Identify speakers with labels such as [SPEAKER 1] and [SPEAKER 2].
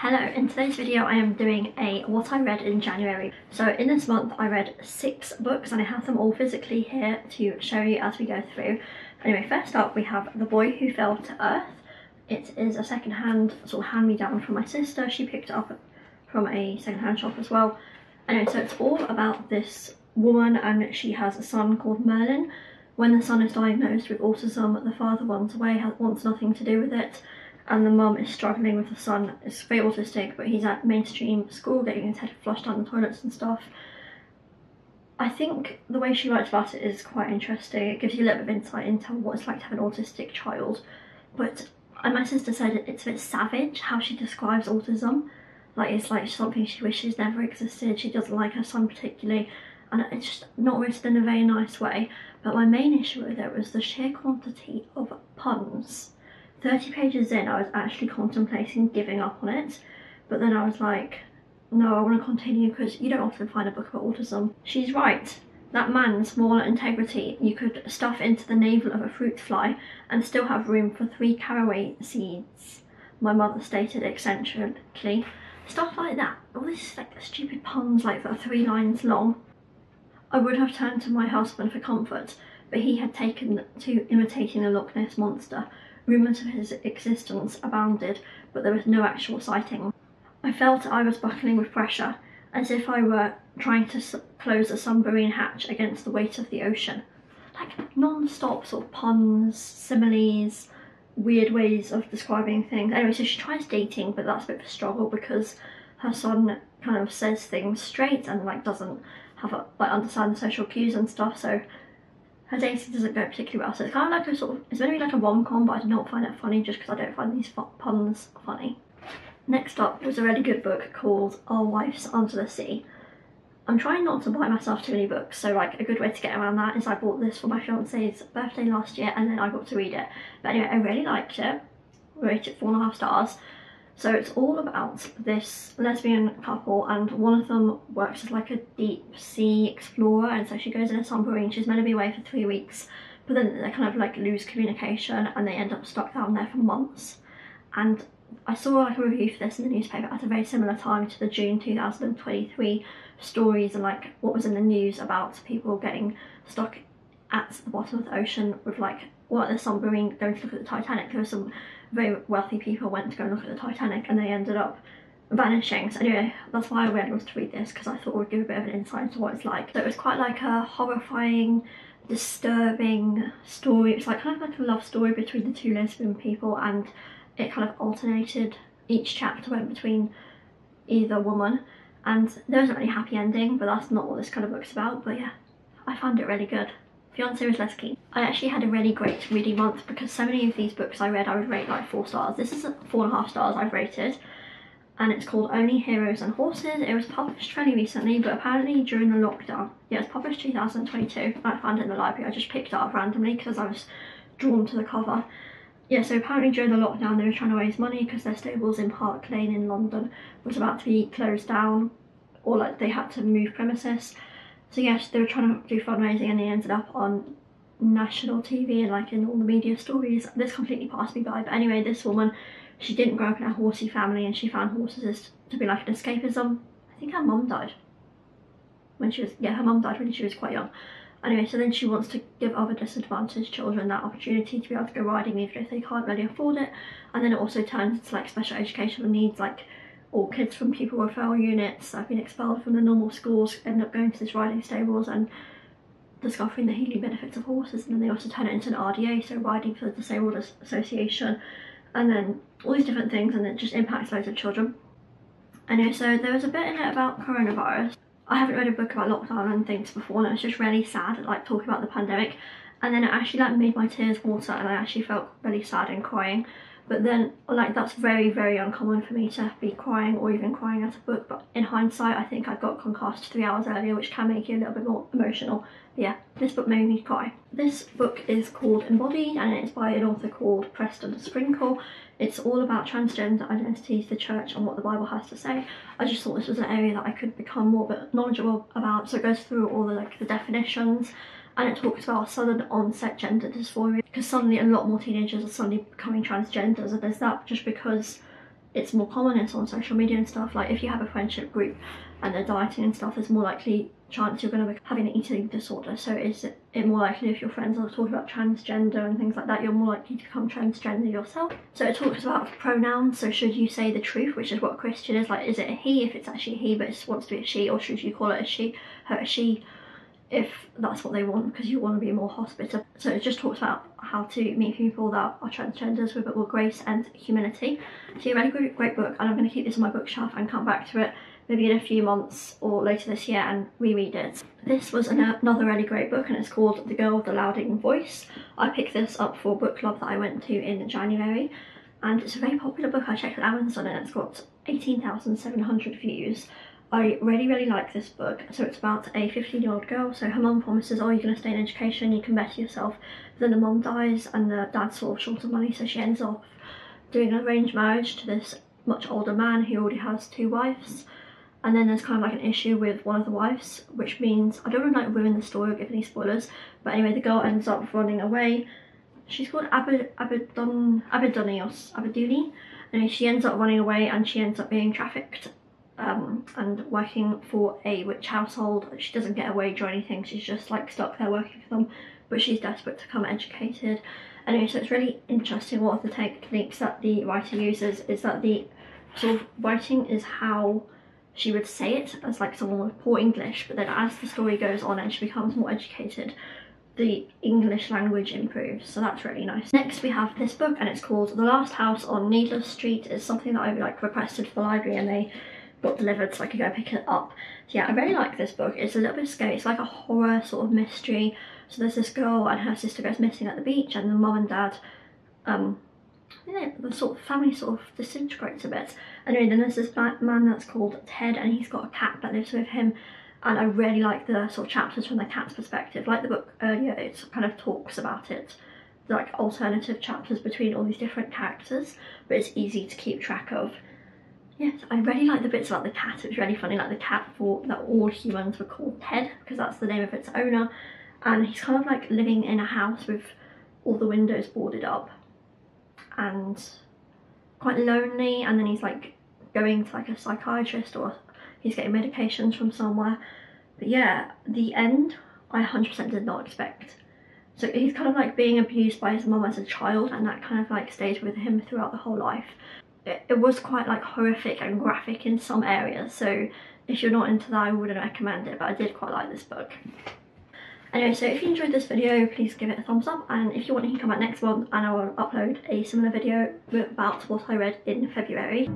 [SPEAKER 1] Hello, in today's video I am doing a what I read in January. So in this month I read 6 books and I have them all physically here to show you as we go through. Anyway, first up we have The Boy Who Fell to Earth. It is a second-hand sort of hand-me-down from my sister. She picked it up from a second-hand shop as well. Anyway, so it's all about this woman and she has a son called Merlin. When the son is diagnosed with autism, the father runs away, wants nothing to do with it. And the mum is struggling with the son. Is very autistic, but he's at mainstream school getting his head flushed down the toilets and stuff. I think the way she writes about it is quite interesting. It gives you a little bit of insight into what it's like to have an autistic child. But and my sister said it's a bit savage how she describes autism. Like it's like something she wishes never existed. She doesn't like her son particularly, and it's just not written in a very nice way. But my main issue with it was the sheer quantity of puns. 30 pages in, I was actually contemplating giving up on it, but then I was like, no, I want to continue because you don't often find a book about autism. She's right. That man's moral integrity you could stuff into the navel of a fruit fly and still have room for 3 caraway seeds, my mother stated eccentrically. Stuff like that. All these like stupid puns like that are 3 lines long. I would have turned to my husband for comfort, but he had taken to imitating the Loch Ness monster. Rumours of his existence abounded, but there was no actual sighting. I felt I was buckling with pressure, as if I were trying to close a submarine hatch against the weight of the ocean. Like non-stop sort of puns, similes, weird ways of describing things. Anyway, so she tries dating, but that's a bit of a struggle because her son kind of says things straight and like doesn't have understand the social cues and stuff, so her dating doesn't go particularly well. So it's kind of like a sort of, it's meant to be like a rom-com, but I did not find it funny just because I don't find these puns funny. Next up was a really good book called Our Wives Under the Sea. I'm trying not to buy myself too many books, so like a good way to get around that is I bought this for my fiance's birthday last year and then I got to read it. But anyway, I really liked it. Rated it 4.5 stars. So it's all about this lesbian couple, and one of them works as like a deep sea explorer, and so she goes in a submarine. She's meant to be away for 3 weeks, but then they kind of like lose communication and they end up stuck down there for months. And I saw like a review for this in the newspaper at a very similar time to the June 2023 stories and like what was in the news about people getting stuck at the bottom of the ocean with like, or at the submarine going to look at the Titanic. There were some very wealthy people went to go and look at the Titanic and they ended up vanishing. So anyway, that's why I really wanted to read this, because I thought it would give a bit of an insight into what it's like. So it was quite like a horrifying, disturbing story. It's like kind of like a love story between the 2 lesbian people, and it kind of alternated. Each chapter went between either woman, and there wasn't really a happy ending, but that's not what this kind of book's about. But yeah, I found it really good. Fiance was less keen. I actually had a really great reading month because so many of these books I read I would rate like 4 stars. This is 4.5 stars I've rated, and it's called Only Heroes and Horses. It was published fairly recently, but apparently during the lockdown. Yeah, it was published 2022. I found it in the library. I just picked it up randomly because I was drawn to the cover. Yeah, so apparently during the lockdown they were trying to raise money because their stables in Park Lane in London was about to be closed down, or like they had to move premises. So yes, they were trying to do fundraising and they ended up on national TV and like in all the media stories. This completely passed me by, but anyway, this woman, she didn't grow up in a horsey family and she found horses to be like an escapism. I think her mum died when she was, yeah, her mum died when she was quite young. Anyway, so then she wants to give other disadvantaged children that opportunity to be able to go riding even if they can't really afford it. And then it also turns into like special educational needs, like all kids from pupil referral units that have been expelled from the normal schools end up going to these riding stables and discovering the healing benefits of horses. And then they also turn it into an RDA, so Riding for the Disabled Association, and then all these different things, and it just impacts loads of children. Anyway, so there was a bit in it about coronavirus. I haven't read a book about lockdown and things before, and it was just really sad, like talking about the pandemic, and then it actually like made my tears water and I actually felt really sad and crying. But then like that's very, very uncommon for me to be crying or even crying at a book, but in hindsight I think I got concussed 3 hours earlier, which can make you a little bit more emotional. But yeah, this book made me cry. This book is called Embodied and it's by an author called Preston Sprinkle. It's all about transgender identities, the church and what the Bible has to say. I just thought this was an area that I could become more bit knowledgeable about, so it goes through all the like the definitions, and it talks about sudden onset gender dysphoria, because suddenly a lot more teenagers are suddenly becoming transgenders, and is that just because it's more common, it's on social media and stuff. Like if you have a friendship group and they're dieting and stuff, there's more likely chance you're going to be having an eating disorder. So is it more likely if your friends are talking about transgender and things like that, you're more likely to become transgender yourself. So it talks about pronouns. So should you say the truth, which is what a Christian is, like is it a he if it's actually a he but it wants to be a she, or should you call it a she, her a she, if that's what they want because you want to be more hospitable. So it just talks about how to meet people that are transgenders with a bit more grace and humility. So a really great book, and I'm going to keep this on my bookshelf and come back to it maybe in a few months or later this year and reread it. This was another really great book, and it's called The Girl with the Louding Voice. I picked this up for a book club that I went to in January, and it's a very popular book. I checked on Amazon and it's got 18,700 views. I really like this book. So it's about a 15-year-old girl. So her mum promises, oh, you're going to stay in education, you can better yourself. But then the mum dies and the dad's sort of short of money, so she ends up doing an arranged marriage to this much older man who already has 2 wives. And then there's kind of like an issue with one of the wives, which means, I don't want to like ruin the story or give any spoilers, but anyway, the girl ends up running away. She's called Abeduni. Anyway, she ends up running away and she ends up being trafficked and working for a witch household. She doesn't get a wage or anything, she's just like stuck there working for them, but she's desperate to become educated. Anyway, so it's really interesting. One of the techniques that the writer uses is that the sort of writing is how she would say it as like someone with poor English, but then as the story goes on and she becomes more educated, the English language improves, so that's really nice. Next we have this book, and it's called The Last House on Needless Street. It's something that I like requested for the library and they got delivered so I could go pick it up. So yeah, I really like this book. It's a little bit scary. It's like a horror sort of mystery. So there's this girl and her sister goes missing at the beach, and the mum and dad yeah, the sort of family sort of disintegrates a bit. Anyway, then there's this man that's called Ted, and he's got a cat that lives with him, and I really like the sort of chapters from the cat's perspective. Like the book earlier, it kind of talks about it, like alternative chapters between all these different characters, but it's easy to keep track of. Yes, I really like the bits about the cat. It was really funny, like the cat thought that all humans were called Ted because that's the name of its owner, and he's kind of like living in a house with all the windows boarded up and quite lonely, and then he's like going to like a psychiatrist or he's getting medications from somewhere. But yeah, the end I 100% did not expect. So he's kind of like being abused by his mum as a child, and that kind of like stays with him throughout the whole life. It was quite like horrific and graphic in some areas, so if you're not into that I wouldn't recommend it, but I did quite like this book. Anyway, so if you enjoyed this video, please give it a thumbs up, and if you want, you can come back next month and I will upload a similar video about what I read in February.